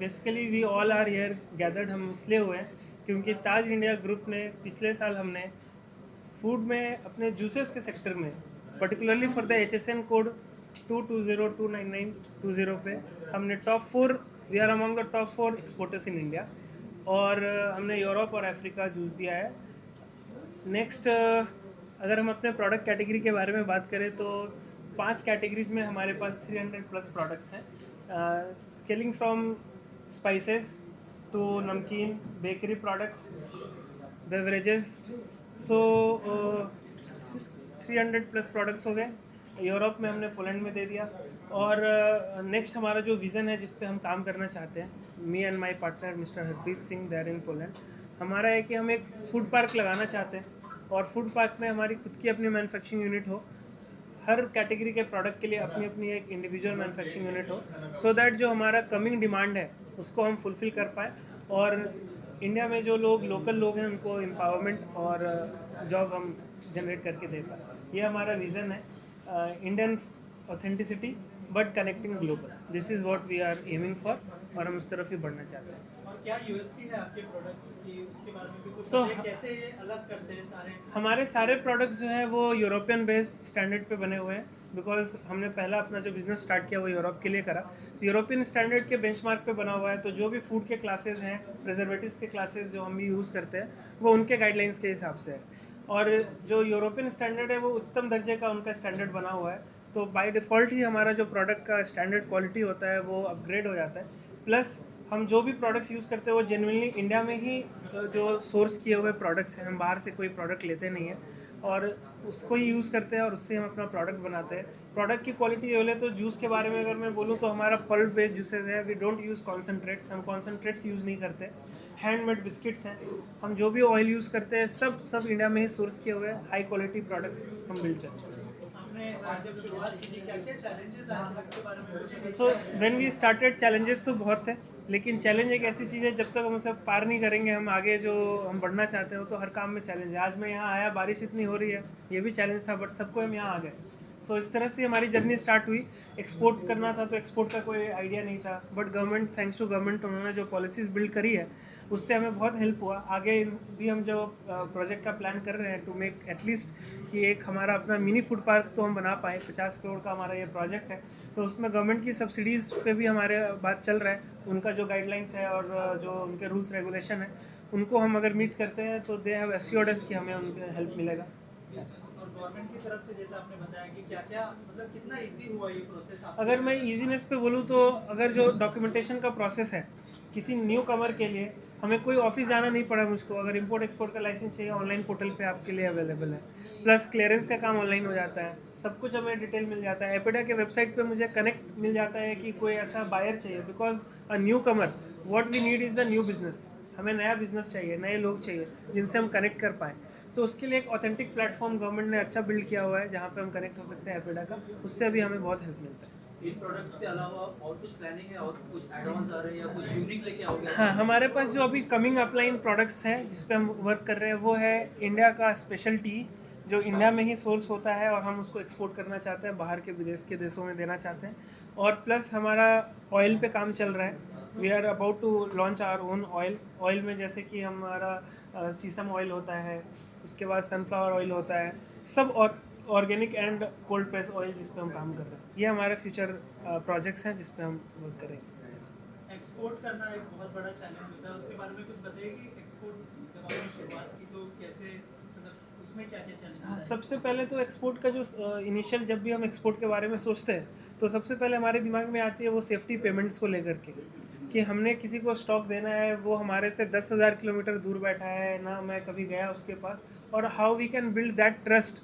Basically we all are here gathered, हम इसलिए हुए हैं क्योंकि ताज इंडिया ग्रुप ने पिछले साल हमने फूड में अपने जूसेस के सेक्टर में particularly for the HSN code 22029920 पे हमने top 4, we are among the top 4 exporters in India, और हमने यूरोप और अफ्रीका जूस दिया है। नेक्स्ट, अगर हम अपने प्रोडक्ट कैटेगरी के बारे में बात करें तो 5 कैटेगरीज में हमारे पास 300+ प्रोडक्ट्स हैं, स्केलिंग फ्रॉम स्पाइसेस टू नमकीन, बेकरी प्रोडक्ट्स, बेवरेजेस। सो 300+ प्रोडक्ट्स हो गए। यूरोप में हमने पोलैंड में दे दिया। और नेक्स्ट हमारा जो विज़न है जिस पे हम काम करना चाहते हैं, me and my partner mister Harpreet Singh, there in Poland, हमारा है कि हम एक फूड पार्क लगाना चाहते हैं, और फूड पार्क में हमारी खुद की अपनी मैन्युफैक्चरिंग यूनिट हो, हर कैटेगरी के प्रोडक्ट के लिए अपनी अपनी एक इंडिविजुअल मैन्युफैक्चरिंग यूनिट हो, सो दैट जो हमारा कमिंग डिमांड है उसको हम फुलफ़िल कर पाएँ, और इंडिया में जो लोग लोकल लोग हैं उनको एम्पावरमेंट और जॉब हम जनरेट करके दे पाएँ। ये हमारा विज़न है, Indian authenticity but connecting global, this is what we are aiming for, और हम उस तरफ ही बढ़ना चाहते हैं। और क्या यूएसपी है आपके प्रोडक्ट्स की, उसके बारे में भी कुछ So, बताइए, कैसे ये अलग करते हैं सारे? हमारे सारे प्रोडक्ट्स जो हैं वो यूरोपियन बेस्ड स्टैंडर्ड पे बने हुए हैं, बिकॉज हमने पहला अपना जो बिज़नेस स्टार्ट किया वो यूरोप के लिए करा, तो यूरोपियन स्टैंडर्ड के बेंचमार्क पे बना हुआ है। तो जो भी फूड के क्लासेस हैं, प्रिजर्वेटिव्स के क्लासेस जो हम भी यूज़ करते हैं, वो उनके गाइडलाइंस के हिसाब से है, और जो यूरोपियन स्टैंडर्ड है वो उच्चतम दर्जे का उनका स्टैंडर्ड बना हुआ है। तो बाय डिफ़ॉल्ट ही हमारा जो प्रोडक्ट का स्टैंडर्ड क्वालिटी होता है वो अपग्रेड हो जाता है। प्लस हम जो भी प्रोडक्ट्स यूज़ करते हैं वो जेन्युइनली इंडिया में ही जो सोर्स किए हुए प्रोडक्ट्स हैं, हम बाहर से कोई प्रोडक्ट लेते नहीं हैं, और उसको ही यूज़ करते हैं और उससे हम अपना प्रोडक्ट बनाते हैं। प्रोडक्ट की क्वालिटी ये बोले तो जूस के बारे में अगर मैं बोलूँ तो हमारा पल्प बेस्ड जूसेस है, वी डोंट यूज़ कॉन्सनट्रेट्स, हम कॉन्सनट्रेट्स यूज़ नहीं करते। हैंडमेड बिस्किट्स हैं, हम जो भी ऑयल यूज़ करते हैं सब इंडिया में ही सोर्स किए हुए हाई क्वालिटी प्रोडक्ट्स हम बिल्ड करते हैं। आपने जब शुरुआत की थी क्या क्या चैलेंजेस आए थे उसके बारे में मुझे? So when we started, challenges तो बहुत थे, लेकिन चैलेंज एक ऐसी चीज़ है जब तक हम उसे पार नहीं करेंगे, हम आगे जो हम बढ़ना चाहते हो, तो हर काम में चैलेंज है। आज मैं यहाँ आया, बारिश इतनी हो रही है, ये भी चैलेंज था, बट सबको हम यहाँ आ गए। सो इस तरह से हमारी जर्नी स्टार्ट हुई। एक्सपोर्ट करना था तो एक्सपोर्ट का कोई आइडिया नहीं था, but government, thanks to government, उन्होंने जो पॉलिसीज़ बिल्ड करी है उससे हमें बहुत हेल्प हुआ। आगे भी हम जो प्रोजेक्ट का प्लान कर रहे हैं टू मेक एटलीस्ट कि एक हमारा अपना मिनी फूड पार्क तो हम बना पाएँ। 50 करोड़ का हमारा ये प्रोजेक्ट है, तो उसमें गवर्नमेंट की सब्सिडीज़ पे भी हमारे बात चल रहा है। उनका जो गाइडलाइंस है और जो उनके रूल्स रेगुलेशन है, उनको हम अगर मीट करते हैं तो दे हैव एश्योर्ड अस कि हमें उनका हेल्प मिलेगा। और गवर्नमेंट की तरफ से जैसे आपने बताया कि क्या क्या मतलब कितना इजी हुआ ये प्रोसेस आपको? अगर मैं ईजीनेस पे बोलूँ तो अगर जो डॉक्यूमेंटेशन का प्रोसेस है किसी न्यू कमर के लिए, हमें कोई ऑफिस जाना नहीं पड़ा मुझको। अगर इंपोर्ट एक्सपोर्ट का लाइसेंस चाहिए, ऑनलाइन पोर्टल पे आपके लिए अवेलेबल है। प्लस क्लियरेंस का काम ऑनलाइन हो जाता है, सब कुछ हमें डिटेल मिल जाता है। एपेडा के वेबसाइट पे मुझे कनेक्ट मिल जाता है कि कोई ऐसा बायर चाहिए, because a newcomer, what we need is the new business. हमें नया बिजनेस चाहिए, नए लोग चाहिए जिनसे हम कनेक्ट कर पाएँ। तो उसके लिए एक ऑथेंटिक प्लेटफॉर्म गवर्नमेंट ने अच्छा बिल्ड किया हुआ है जहाँ पे हम कनेक्ट हो सकते हैं एपेडा का, उससे भी हमें बहुत हेल्प मिलता है। इन प्रोडक्ट्स के अलावा और कुछ प्लानिंग है, और कुछ एड-ऑन्स आ रहे हैं या कुछ यूनिक लेके आओगे? हाँ, हमारे पास जो अभी कमिंग अपलाइन प्रोडक्ट्स हैं जिस पे हम वर्क कर रहे हैं वो है इंडिया का स्पेशल टी, जो इंडिया में ही सोर्स होता है और हम उसको एक्सपोर्ट करना चाहते हैं, बाहर के विदेश के देशों में देना चाहते हैं। और प्लस हमारा ऑयल पे काम चल रहा है, we are about to launch our own oil. Oil में जैसे कि हमारा सीसम ऑयल होता है, उसके बाद सनफ्लावर ऑयल होता है, सब और organic and cold press oil जिस पे हम काम कर रहे हैं। ये हमारे फ्यूचर प्रोजेक्ट्स हैं जिस पे हम वर्क करेंगे। एक्सपोर्ट करना एक बहुत बड़ा चैलेंज होता है, उसके बारे में कुछ बताइए कि एक्सपोर्ट जब आपने शुरुआत की तो कैसे, मतलब उसमें क्या क्या चैलेंज हाँ, होता है? सबसे पहले तो एक्सपोर्ट का जो इनिशियल, जब भी हम एक्सपोर्ट के बारे में सोचते हैं तो सबसे पहले हमारे दिमाग में आती है वो सेफ्टी पेमेंट्स को लेकर के, कि हमने किसी को स्टॉक देना है, वो हमारे से 10,000 किलोमीटर दूर बैठा है ना, मैं कभी गया उसके पास, और how we can build that trust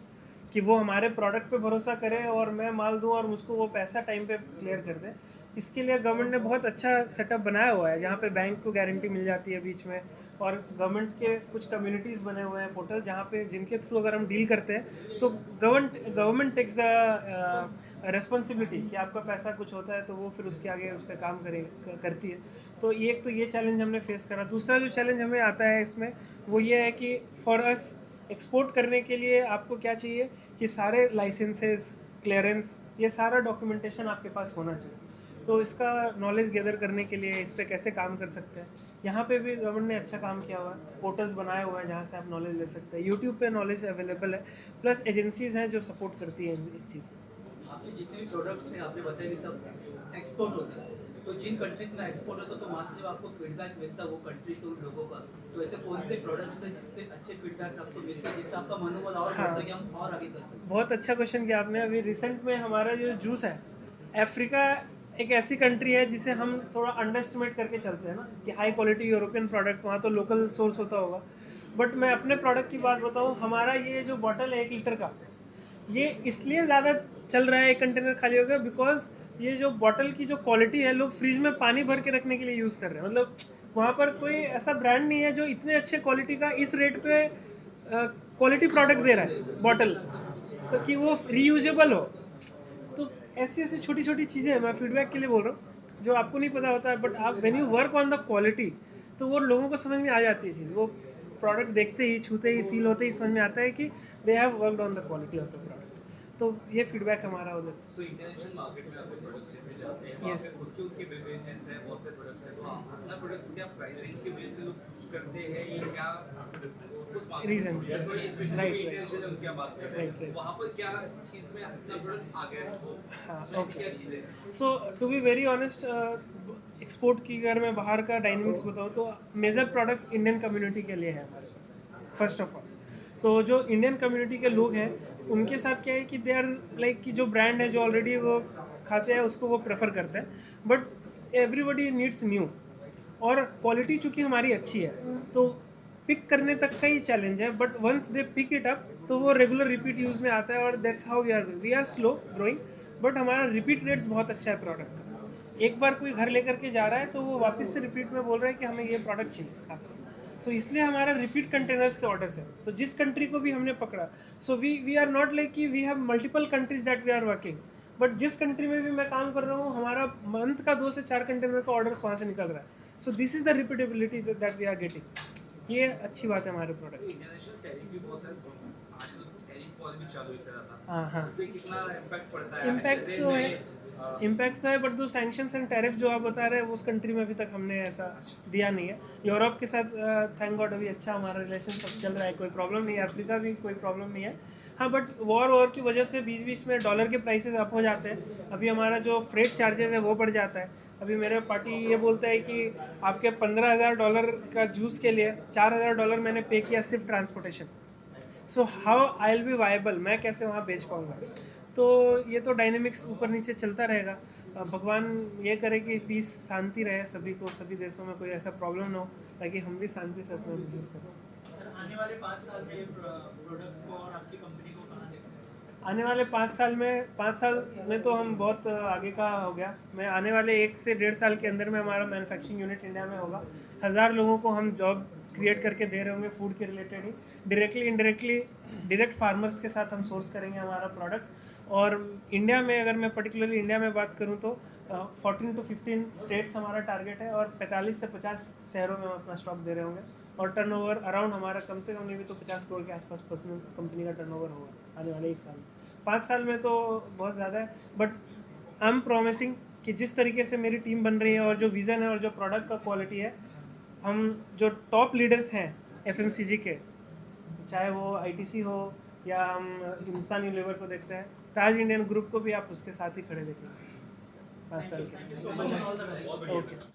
कि वो हमारे प्रोडक्ट पे भरोसा करे और मैं माल दूँ और मुझको वो पैसा टाइम पे क्लियर कर दे। इसके लिए गवर्नमेंट ने बहुत अच्छा सेटअप बनाया हुआ है, जहाँ पे बैंक को गारंटी मिल जाती है बीच में, और गवर्नमेंट के कुछ कम्युनिटीज़ बने हुए हैं पोर्टल, जहाँ पे जिनके थ्रू अगर हम डील करते हैं तो गवर्नमेंट टेक्स द रिस्पॉन्सिबिलिटी कि आपका पैसा कुछ होता है तो वो फिर उसके आगे उस पर काम करती है। तो ये एक तो ये चैलेंज हमने फेस करा। दूसरा जो चैलेंज हमें आता है इसमें वो ये है कि फॉर अस एक्सपोर्ट करने के लिए आपको क्या चाहिए कि सारे लाइसेंसेस, क्लियरेंस, ये सारा डॉक्यूमेंटेशन आपके पास होना चाहिए। तो इसका नॉलेज गैदर करने के लिए इस पर कैसे काम कर सकते हैं, यहाँ पे भी गवर्नमेंट ने अच्छा काम किया हुआ है, पोर्टल्स बनाए हुए हैं जहाँ से आप नॉलेज ले सकते हैं। यूट्यूब पे नॉलेज अवेलेबल है, प्लस एजेंसीज़ हैं जो सपोर्ट करती हैं इस चीज़ को। आपने जितने भी प्रोडक्ट्स हैं आपने बताया कि सब एक्सपोर्ट होते हैं, तो जिन कंट्रीज में एक्सपोर्ट होता है तो वहाँ से जब आपको फीडबैक मिलता है वो कंट्रीज और लोगों का, तो ऐसे कौन से प्रोडक्ट्स हैं जिसपे अच्छे फीडबैक्स आपको मिलते हैं जिससे आपका मनोबल और बढ़ता है कि हम और आगे कर सकते हैं? बहुत अच्छा क्वेश्चन किया आपने। अभी रिसेंट में हमारा जो जूस है, अफ्रीका एक ऐसी कंट्री है जिसे हम थोड़ा अंडर एस्टिमेट करके चलते हैं ना, कि हाई क्वालिटी यूरोपियन प्रोडक्ट, वहाँ तो लोकल सोर्स होता होगा। बट मैं अपने प्रोडक्ट की बात बताऊँ, हमारा ये जो बॉटल है 1 लीटर का, ये इसलिए ज़्यादा चल रहा है, एक कंटेनर खाली हो गया, बिकॉज ये जो बॉटल की जो क्वालिटी है, लोग फ्रिज में पानी भर के रखने के लिए यूज़ कर रहे हैं। मतलब वहाँ पर कोई ऐसा ब्रांड नहीं है जो इतने अच्छे क्वालिटी का इस रेट पे क्वालिटी प्रोडक्ट दे रहा है बॉटल, कि वो रीयूजेबल हो। तो ऐसी ऐसी छोटी छोटी चीज़ें मैं फीडबैक के लिए बोल रहा हूँ जो आपको नहीं पता होता है, बट आप when you work on the quality तो वो लोगों को समझ में आ जाती है चीज़। वो प्रोडक्ट देखते ही, छूते ही, फील होते ही समझ में आता है कि they have worked on the quality of the product. तो ये फीडबैक हमारा उधर से। सो इंटरनेशनल मार्केट में आपके प्रोडक्ट्स जैसे जाते हैं वहाँ Yes. पे खुद के उनके बिजनेस है, बहुत से प्रोडक्ट्स हैं, तो अपना प्रोडक्ट्स क्या प्राइस रेंज के बेस से लोग चूज करते हैं या क्या उस मार्केट Reason. तो ये स्पेशली Right, right. इंटरनेशनल हम क्या बात कर रहे Right, हैं right. वहाँ पर क्या चीज़ में अपना प्रोडक्ट आगे रखो, हाँ, उसमें ऐसी okay. क्या चीज़ें हैं? So to be very honest, export की अगर मैं बाहर का डायनेमिक्स बताऊँ तो मेजर प्रोडक्ट्स इंडियन कम्युनिटी के लिए है हमारे पास, फर्स्ट ऑफ ऑल। तो जो इंडियन कम्युनिटी के लोग हैं उनके साथ क्या है कि दे आर लाइक कि जो ब्रांड है जो ऑलरेडी वो खाते हैं उसको वो प्रेफर करते हैं, बट एवरीबडी नीड्स न्यू। और क्वालिटी चूँकि हमारी अच्छी है तो पिक करने तक का ही चैलेंज है, but once they pick it up तो वो रेगुलर रिपीट यूज़ में आता है, और that's how we are slow growing, but हमारा रिपीट रेट्स बहुत अच्छा है प्रोडक्ट का। एक बार कोई घर लेकर के जा रहा है तो वो वापस से रिपीट में बोल रहा है कि हमें ये प्रोडक्ट चाहिए आपको। सो इसलिए हमारा रिपीट कंटेनर्स के ऑर्डर्स है। तो जिस कंट्री को भी हमने पकड़ा, so we are not like कि we have multiple countries that we are working, but जिस कंट्री में भी मैं काम कर रहा हूँ हमारा मंथ का 2 से 4 कंटेनर का ऑर्डर्स वहाँ से निकल रहा है। So this is the repeatability that we are getting. ये अच्छी बात है हमारे प्रोडक्ट की। इंटरनेशनल टैरिफ भी बहुत सारे आजकल टैरिफ वॉर भी चालू हो रहा था, हाँ हाँ, उससे कितना इम्पैक्ट पड़ता है? इम्पैक्ट जैसे तो है, मैं, इम्पैक्ट तो है, बट जो सैंक्शंस एंड टैरिफ जो आप बता रहे हैं उस कंट्री में अभी तक हमने ऐसा दिया नहीं है। यूरोप के साथ थैंक गॉड अभी अच्छा हमारा रिलेशन सब चल रहा है, कोई प्रॉब्लम नहीं है। अफ्रीका भी कोई प्रॉब्लम नहीं है। हाँ, बट वॉर की वजह से बीच बीच में डॉलर के प्राइसेस अप हो जाते हैं। अभी हमारा जो फ्रेट चार्जेस है वो बढ़ जाता है। अभी मेरे पार्टी ये बोलता है कि आपके $15,000 का जूस के लिए $4,000 मैंने पे किया सिर्फ transportation. So how I will be viable, मैं कैसे वहाँ बेच पाऊँगा? तो ये तो डायनेमिक्स ऊपर नीचे चलता रहेगा। भगवान ये करे कि पीस, शांति रहे सभी को, सभी देशों में कोई ऐसा प्रॉब्लम ना हो, ताकि हम भी शांति से अपना बिजनेस करें। सर आने वाले 5 साल में प्रोडक्ट को और आपकी कंपनी को कहाँ देखते हैं? आने वाले 5 साल में तो हम बहुत आगे का हो गया। मैं आने वाले 1 से 1.5 साल के अंदर में हमारा मैन्युफैक्चरिंग यूनिट इंडिया में होगा। 1000 लोगों को हम जॉब क्रिएट करके दे रहे होंगे फूड के रिलेटेड ही। डायरेक्टली इनडायरेक्टली डायरेक्ट फार्मर्स के साथ हम सोर्स करेंगे हमारा प्रोडक्ट। और इंडिया में अगर मैं पर्टिकुलरली इंडिया में बात करूं तो 14 to 15 स्टेट्स हमारा टारगेट है, और 45 से 50 शहरों में हम अपना स्टॉक दे रहे होंगे। और टर्नओवर अराउंड हमारा कम से कम नहीं भी तो 50 करोड़ के आसपास पर्सनल कंपनी का टर्नओवर होगा आने वाले 1 साल में। 5 साल में तो बहुत ज़्यादा है, बट आई एम प्रॉमिसिंग कि जिस तरीके से मेरी टीम बन रही है और जो विज़न है और जो प्रोडक्ट का क्वालिटी है, हम जो टॉप लीडर्स हैं FMCG के, चाहे वो ITC हो या हम हिंदुस्तान यूनिलीवर को देखते हैं, ताज इंडियन ग्रुप को भी आप उसके साथ ही खड़े देखेंगे 5 साल के। Thank you so much and all the best. Okay.